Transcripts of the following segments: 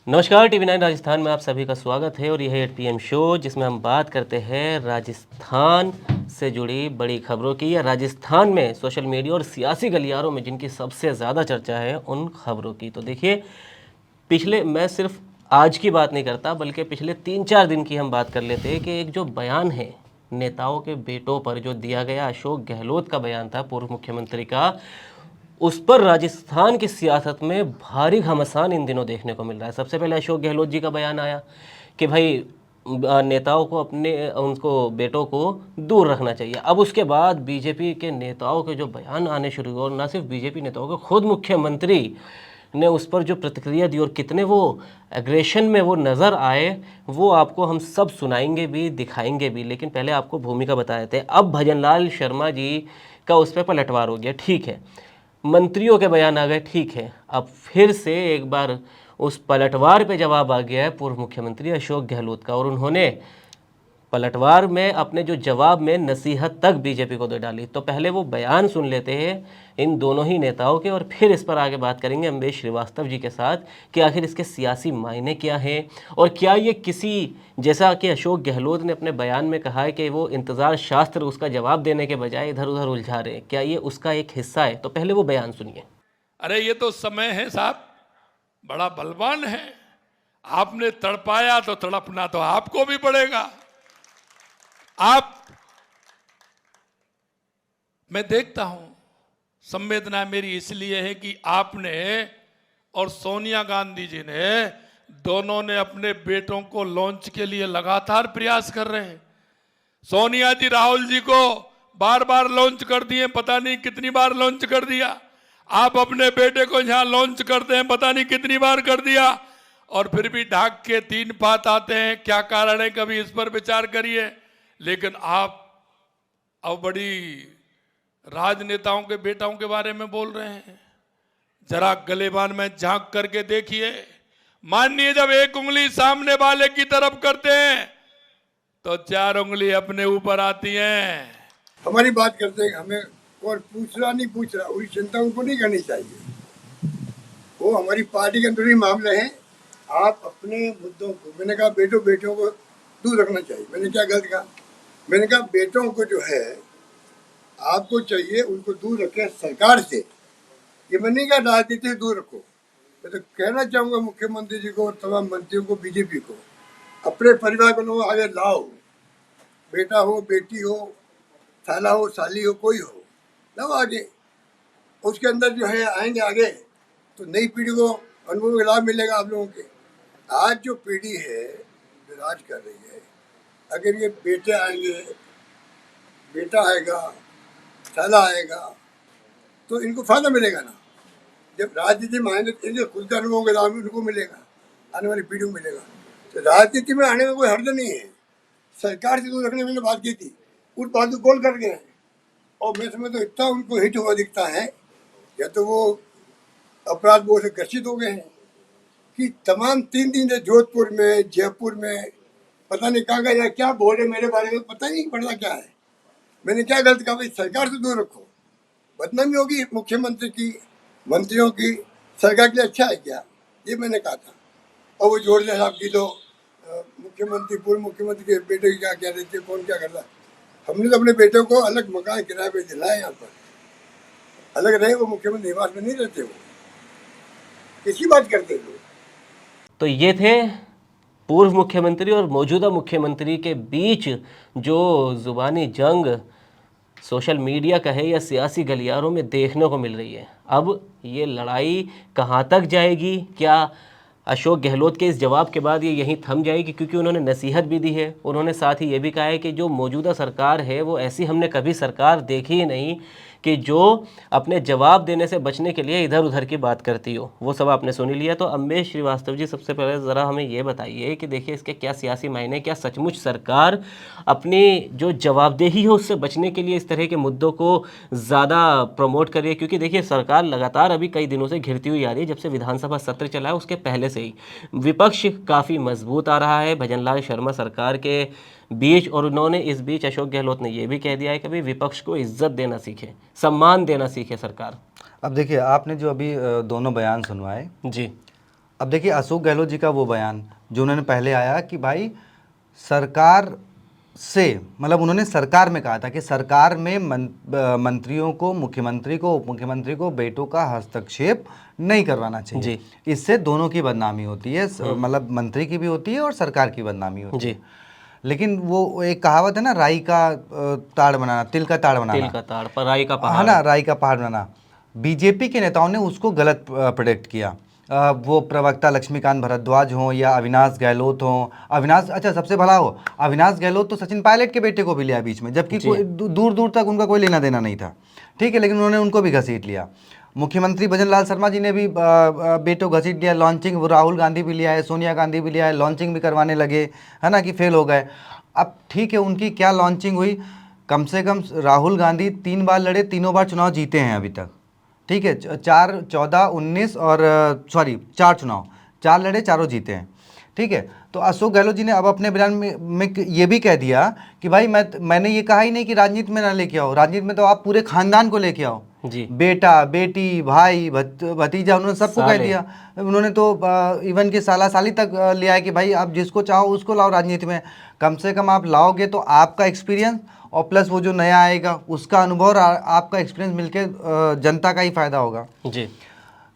नमस्कार, टीवी 9 राजस्थान में आप सभी का स्वागत है और यह 8 PM शो जिसमें हम बात करते हैं राजस्थान से जुड़ी बड़ी खबरों की या राजस्थान में सोशल मीडिया और सियासी गलियारों में जिनकी सबसे ज़्यादा चर्चा है उन खबरों की। तो देखिए, मैं सिर्फ आज की बात नहीं करता बल्कि पिछले 3-4 दिन की हम बात कर लेते हैं कि एक जो बयान है नेताओं के बेटों पर जो दिया गया, अशोक गहलोत का बयान था पूर्व मुख्यमंत्री का, उस पर राजस्थान की सियासत में भारी घमासान इन दिनों देखने को मिल रहा है। सबसे पहले अशोक गहलोत जी का बयान आया कि भाई नेताओं को उनको बेटों को दूर रखना चाहिए। अब उसके बाद बीजेपी के नेताओं के जो बयान आने शुरू हुए और ना सिर्फ बीजेपी नेताओं के, खुद मुख्यमंत्री ने उस पर जो प्रतिक्रिया दी और कितने वो एग्रेशन में वो नज़र आए, वो आपको हम सब सुनाएंगे भी, दिखाएंगे भी। लेकिन पहले आपको भूमिका बता देते हैं। अब भजनलाल शर्मा जी का उस पर पलटवार हो गया, ठीक है, मंत्रियों के बयान आ गए, ठीक है, अब फिर से एक बार उस पलटवार पे जवाब आ गया है पूर्व मुख्यमंत्री अशोक गहलोत का, और उन्होंने पलटवार में अपने जो जवाब में नसीहत तक बीजेपी को दे डाली। तो पहले वो बयान सुन लेते हैं इन दोनों ही नेताओं के और फिर इस पर आगे बात करेंगे अम्बेश श्रीवास्तव जी के साथ कि आखिर इसके सियासी मायने क्या हैं और क्या ये किसी, जैसा कि अशोक गहलोत ने अपने बयान में कहा है कि वो इंतज़ार शास्त्र उसका जवाब देने के बजाय इधर उधर उलझा रहे हैं, क्या ये उसका एक हिस्सा है? तो पहले वो बयान सुनिए। अरे ये तो समय है साहब, बड़ा बलवान है। आपने तड़पाया तो तड़पना तो आपको भी पड़ेगा। मैं देखता हूं, संवेदना मेरी इसलिए है कि आपने और सोनिया गांधी जी ने दोनों ने अपने बेटों को लॉन्च के लिए लगातार प्रयास कर रहे हैं। सोनिया जी राहुल जी को बार बार लॉन्च कर दिए, पता नहीं कितनी बार लॉन्च कर दिया। आप अपने बेटे को यहां लॉन्च करते हैं, पता नहीं कितनी बार कर दिया, और फिर भी ढाक के 3 बात आते हैं। क्या कारण है, कभी इस पर विचार करिए। लेकिन आप अब बड़ी राजनेताओं के बेटाओं के बारे में बोल रहे हैं। जरा गलेबान में झांक करके देखिए। मानिए जब एक उंगली सामने वाले की तरफ करते हैं तो 4 उंगली अपने ऊपर आती हैं। हमारी बात करते हैं, हमें और पूछ रहा वही चिंता उनको नहीं करनी चाहिए। वो हमारी पार्टी के अंदर ही मामले हैं। आप अपने मुद्दों को, मैंने कहा बेटों को दूर रखना चाहिए। मैंने क्या गलत कहा? मैंने कहा बेटों को जो है आपको चाहिए उनको दूर रखें सरकार से। ये मैंने कहा राजनीति से दूर रखो। मैं तो कहना चाहूँगा मुख्यमंत्री जी को और तमाम मंत्रियों को, बीजेपी को, अपने परिवार को लोग आगे लाओ। बेटा हो, बेटी हो, साला हो, साली हो, कोई हो, लाओ आगे। उसके अंदर जो है आएंगे आगे तो नई पीढ़ी को अनुभव का लाभ मिलेगा आप लोगों के। आज जो पीढ़ी है जो राज कर रही है, अगर ये बेटे आएंगे, बेटा आएगा, साला आएगा, तो इनको फायदा मिलेगा ना। जब राजनीति में आएंगे तो इनके खुद का अनुभव का लाभ उनको मिलेगा, आने वाली पीढ़ी को मिलेगा। तो राजनीति में आने में कोई हर्ज नहीं है। सरकार से दूर रखने मैंने बात की थी, उस बात को गोल कर गए। और मैं समझ तो इतना उनको हिट हुआ दिखता है, या तो वो अपराध बोध से ग्रसित हो गए हैं कि तमाम 3 दिन से जोधपुर में, जयपुर में, पता नहीं कहाँ गए, क्या बोले मेरे बारे में पता ही नहीं पड़ता क्या है। मैंने क्या गलत कहा? भाई सरकार से दूर रखो, बदनामी होगी मुख्यमंत्री की, मंत्रियों की। सरकार के लिए अच्छा है क्या? ये मैंने कहा था। और वो जोड़ साहब की तो मुख्यमंत्री, पूर्व मुख्यमंत्री के बेटे की क्या कह रहे थे, कौन क्या करता। हमने तो अपने बेटों को अलग मकान किराए पे दिलाए, यहाँ पर अलग रहे। वो मुख्यमंत्री निवास में नहीं रहते, वो किसी बात करते लोग। तो ये थे पूर्व मुख्यमंत्री और मौजूदा मुख्यमंत्री के बीच जो जुबानी जंग सोशल मीडिया कहे या सियासी गलियारों में देखने को मिल रही है। अब ये लड़ाई कहाँ तक जाएगी? क्या अशोक गहलोत के इस जवाब के बाद ये यहीं थम जाएगी? क्योंकि उन्होंने नसीहत भी दी है, उन्होंने साथ ही ये भी कहा है कि जो मौजूदा सरकार है वो ऐसी हमने कभी सरकार देखी ही नहीं कि जो अपने जवाब देने से बचने के लिए इधर उधर की बात करती हो। वो सब आपने सुन लिया। तो अम्बेश श्रीवास्तव जी, सबसे पहले ज़रा हमें ये बताइए कि देखिए इसके क्या सियासी मायने, क्या सचमुच सरकार अपनी जो जवाबदेही है उससे बचने के लिए इस तरह के मुद्दों को ज़्यादा प्रमोट कर रही है? क्योंकि देखिए सरकार लगातार अभी कई दिनों से घिरती हुई आ रही है। जब से विधानसभा सत्र चला है उसके पहले से ही विपक्ष काफ़ी मजबूत आ रहा है भजनलाल शर्मा सरकार के बीच, और उन्होंने इस बीच अशोक गहलोत ने यह भी कह दिया है कि भाई विपक्ष को इज्जत देना सीखे, सम्मान देना सीखे सरकार। अब देखिए, आपने जो अभी दोनों बयान सुनवाए जी, अब देखिए अशोक गहलोत जी का वो बयान जो उन्होंने पहले आया कि भाई सरकार से, मतलब उन्होंने सरकार में कहा था कि सरकार में मंत्रियों को, मुख्यमंत्री को, उप मुख्यमंत्री को बेटों का हस्तक्षेप नहीं करवाना चाहिए जी। इससे दोनों की बदनामी होती है, मतलब मंत्री की भी होती है और सरकार की बदनामी होती जी। है। लेकिन वो एक कहावत है ना, राई का ताड़ बनाना, तिल का ताड़ बनाना, तिल का ताड़ पर राई का है पहाड़। ना, राई का पहाड़ बनाना। बीजेपी के नेताओं ने उसको गलत प्रोडक्ट किया। वो प्रवक्ता लक्ष्मीकांत भारद्वाज हों या अविनाश गहलोत हों, अविनाश, अच्छा सबसे भला हो, अविनाश गहलोत तो सचिन पायलट के बेटे को भी लिया बीच में, जबकि कोई दूर दूर तक उनका कोई लेना देना नहीं था, ठीक है, लेकिन उन्होंने उनको भी घसीट लिया। मुख्यमंत्री भजन लाल शर्मा जी ने भी बेटों घसीट लिया, लॉन्चिंग, वो राहुल गांधी भी लिया है, सोनिया गांधी भी लिया है, लॉन्चिंग भी करवाने लगे, है ना, कि फेल हो गए। अब ठीक है, उनकी क्या लॉन्चिंग हुई, कम से कम राहुल गांधी 3 बार लड़े, तीनों बार चुनाव जीते हैं अभी तक, ठीक है, 4, 14, 19 और 4 चुनाव, 4 लड़े, चारों जीते हैं, ठीक है। तो अशोक गहलोत जी ने अब अपने बयान में ये भी कह दिया कि भाई मैंने ये कहा ही नहीं कि राजनीति में ना लेके आओ, राजनीति में तो आप पूरे खानदान को लेके आओ जी। बेटा, बेटी, भाई, भतीजा, उन्होंने सबको कह दिया। उन्होंने तो इवन के साला साली तक लिया है कि भाई आप जिसको चाहो उसको लाओ राजनीति में, कम से कम आप लाओगे तो आपका एक्सपीरियंस और प्लस वो जो नया आएगा उसका अनुभव और आपका एक्सपीरियंस मिलके जनता का ही फायदा होगा जी।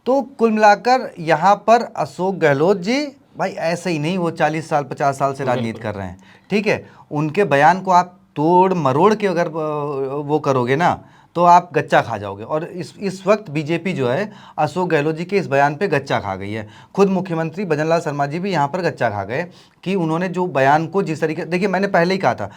तो कुल मिलाकर यहाँ पर अशोक गहलोत जी भाई ऐसे ही नहीं, वो 40 साल 50 साल से राजनीति कर रहे हैं, ठीक है। उनके बयान को आप तोड़ मरोड़ के अगर वो करोगे ना तो आप गच्चा खा जाओगे। और इस वक्त बीजेपी जो है अशोक गहलोत जी के इस बयान पे गच्चा खा गई है। खुद मुख्यमंत्री भजन लाल शर्मा जी भी यहाँ पर गच्चा खा गए कि उन्होंने जो बयान को जिस तरीके, देखिए मैंने पहले ही कहा था,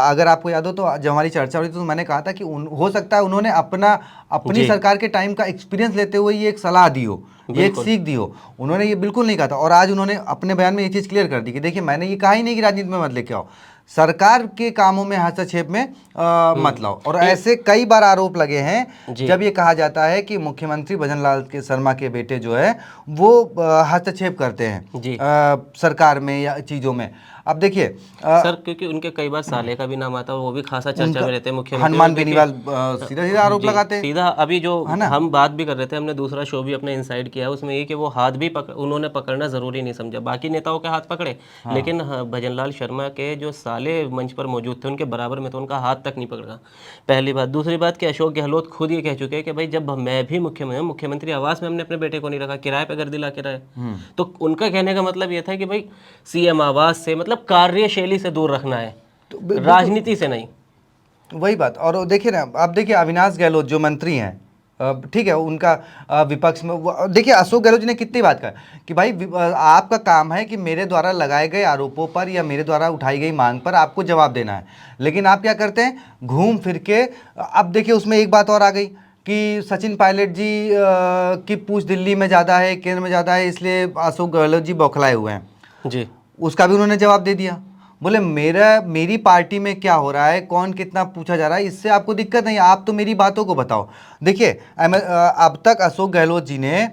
अगर आपको याद हो तो जब हमारी चर्चा हुई तो मैंने कहा था कि हो सकता है उन्होंने अपनी सरकार के टाइम का एक्सपीरियंस लेते हुए ये एक सलाह दी हो, ये एक सीख दी हो। उन्होंने ये बिल्कुल नहीं कहा था और आज उन्होंने अपने बयान में ये चीज़ क्लियर कर दी कि देखिए मैंने ये कहा ही नहीं कि राजनीति में मत लेके आओ, सरकार के कामों में हस्तक्षेप में मत लाओ। और ऐसे कई बार आरोप लगे हैं जब ये कहा जाता है कि मुख्यमंत्री भजन लाल के शर्मा के बेटे जो है वो हस्तक्षेप करते हैं सरकार में या चीज़ों में। अब देखिए सर, क्योंकि उनके कई बार साले का भी नाम आता है, वो भी खासा चर्चा में रहते हैं मुख्यमंत्री। हनुमान बेनीवाल सीधा सीधा आरोप लगाते हैं सीधा। अभी जो हम बात भी कर रहे थे, हमने दूसरा शो भी अपने इनसाइड किया है, उसमें ये कि वो हाथ भी उन्होंने पकड़ना जरूरी नहीं समझा, बाकी नेताओं के हाथ पकड़े, लेकिन भजन लाल शर्मा के जो साले मंच पर मौजूद थे उनके बराबर में तो उनका हाथ तक नहीं पकड़ा, पहली बात। दूसरी बात कि अशोक गहलोत खुद ये कह चुके हैं कि भाई जब मैं भी मुख्यमंत्री आवास में हमने अपने बेटे को नहीं रखा, किराए पर घर दिला के रहे। तो उनका कहने का मतलब ये था कि भाई सीएम आवास से मतलब कार्यशैली से दूर रखना है, राजनीति से नहीं। वही बात। और देखिए ना, आप देखिए अविनाश गहलोत जो मंत्री हैं, ठीक है, उनका विपक्ष में देखिए अशोक गहलोत जी ने कितनी बात कहा कि भाई आपका काम है कि मेरे द्वारा लगाए गए आरोपों पर या मेरे द्वारा उठाई गई मांग पर आपको जवाब देना है, लेकिन आप क्या करते हैं, घूम फिर के। अब देखिए उसमें एक बात और आ गई कि सचिन पायलट जी की पूछ दिल्ली में ज़्यादा है, केंद्र में ज़्यादा है, इसलिए अशोक गहलोत जी बौखलाए हुए हैं जी। उसका भी उन्होंने जवाब दे दिया, बोले मेरी पार्टी में क्या हो रहा है, कौन कितना पूछा जा रहा है, इससे आपको दिक्कत नहीं, आप तो मेरी बातों को बताओ। देखिए अब तक अशोक गहलोत जी ने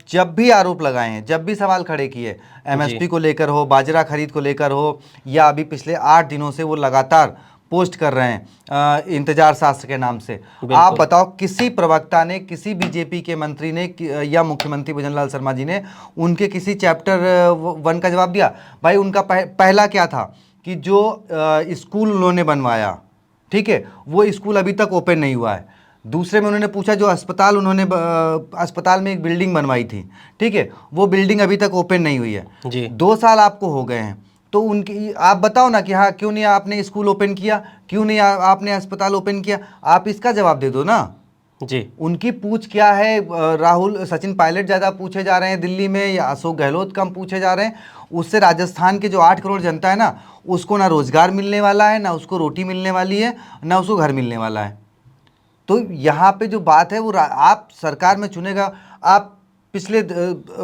जब भी आरोप लगाए हैं, जब भी सवाल खड़े किए, एमएसपी को लेकर हो, बाजरा खरीद को लेकर हो, या अभी पिछले 8 दिनों से वो लगातार पोस्ट कर रहे हैं इंतजार शास्त्र के नाम से, आप बताओ किसी प्रवक्ता ने, किसी बीजेपी के मंत्री ने या मुख्यमंत्री भजन लाल शर्मा जी ने उनके किसी चैप्टर 1 का जवाब दिया? भाई उनका पहला क्या था कि जो स्कूल उन्होंने बनवाया, ठीक है, वो स्कूल अभी तक ओपन नहीं हुआ है। दूसरे में उन्होंने पूछा जो अस्पताल में एक बिल्डिंग बनवाई थी, ठीक है, वो बिल्डिंग अभी तक ओपन नहीं हुई है जी। 2 साल आपको हो गए हैं, तो उनकी आप बताओ ना कि हाँ क्यों नहीं आपने स्कूल ओपन किया, क्यों नहीं आपने अस्पताल ओपन किया, आप इसका जवाब दे दो ना जी। उनकी पूछ क्या है, सचिन पायलट ज़्यादा पूछे जा रहे हैं दिल्ली में या अशोक गहलोत कम पूछे जा रहे हैं? उससे राजस्थान के जो 8 करोड़ जनता है ना, उसको ना रोजगार मिलने वाला है, ना उसको रोटी मिलने वाली है, ना उसको घर मिलने वाला है। तो यहाँ पे जो बात है वो आप सरकार में चुनेगा। आप पिछले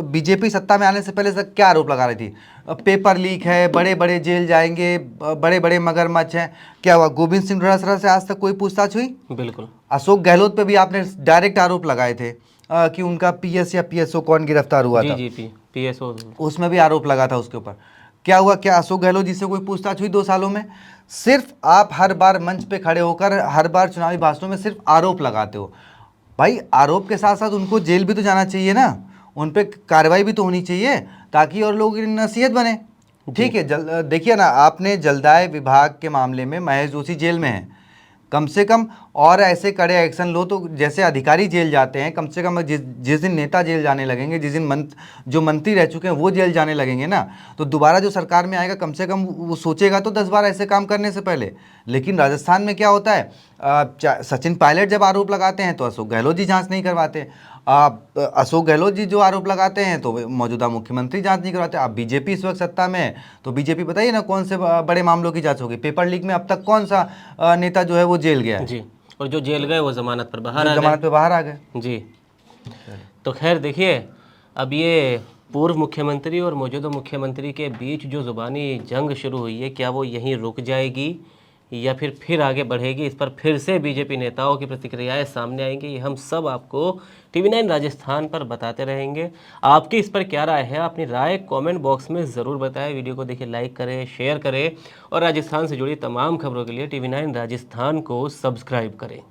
बीजेपी सत्ता में आने से पहले तक क्या आरोप लगा रही थी, पेपर लीक है, बड़े बड़े जेल जाएंगे, बड़े बड़े मगरमच्छ हैं, क्या हुआ? गोविंद सिंह डोटासरा से आज तक कोई पूछताछ हुई? बिल्कुल। अशोक गहलोत पे भी आपने डायरेक्ट आरोप लगाए थे कि उनका पीएस या पीएसओ कौन गिरफ्तार हुआ था, पीएसओ, उसमें भी आरोप लगा था उसके ऊपर। क्या हुआ? क्या अशोक गहलोत जी से कोई पूछताछ हुई 2 सालों में? सिर्फ आप हर बार मंच पे खड़े होकर हर बार चुनावी भाषणों में सिर्फ आरोप लगाते हो। भाई आरोप के साथ साथ उनको जेल भी तो जाना चाहिए ना, उन पे कार्रवाई भी तो होनी चाहिए ताकि और लोगों की नसीहत बने। ठीक है, देखिए ना, आपने जलदाय विभाग के मामले में महेश जोशी जेल में है, कम से कम और ऐसे कड़े एक्शन लो। तो जैसे अधिकारी जेल जाते हैं, कम से कम जिस दिन नेता जेल जाने लगेंगे, जिस दिन जो मंत्री रह चुके हैं वो जेल जाने लगेंगे ना, तो दोबारा जो सरकार में आएगा कम से कम वो सोचेगा तो 10 बार ऐसे काम करने से पहले। लेकिन राजस्थान में क्या होता है, सचिन पायलट जब आरोप लगाते हैं तो अशोक गहलोत जी जांच नहीं करवाते, अशोक गहलोत जी जो आरोप लगाते हैं तो मौजूदा मुख्यमंत्री जांच नहीं करवाते। अब बीजेपी इस वक्त सत्ता में है तो बीजेपी बताइए ना कौन से बड़े मामलों की जांच होगी। पेपर लीक में अब तक कौन सा नेता जो है वो जेल गया है जी, और जो जेल गए वो जमानत पर बाहर आ गए। जमानत पे बाहर आ गए जी। तो खैर देखिए, अब ये पूर्व मुख्यमंत्री और मौजूदा मुख्यमंत्री के बीच जो ज़ुबानी जंग शुरू हुई है, क्या वो यहीं रुक जाएगी या फिर आगे बढ़ेगी? इस पर फिर से बीजेपी नेताओं की प्रतिक्रियाएं सामने आएंगी। ये हम सब आपको TV9 राजस्थान पर बताते रहेंगे। आपकी इस पर क्या राय है? अपनी राय कमेंट बॉक्स में ज़रूर बताएं। वीडियो को देखिए, लाइक करें, शेयर करें और राजस्थान से जुड़ी तमाम खबरों के लिए TV9 राजस्थान को सब्सक्राइब करें।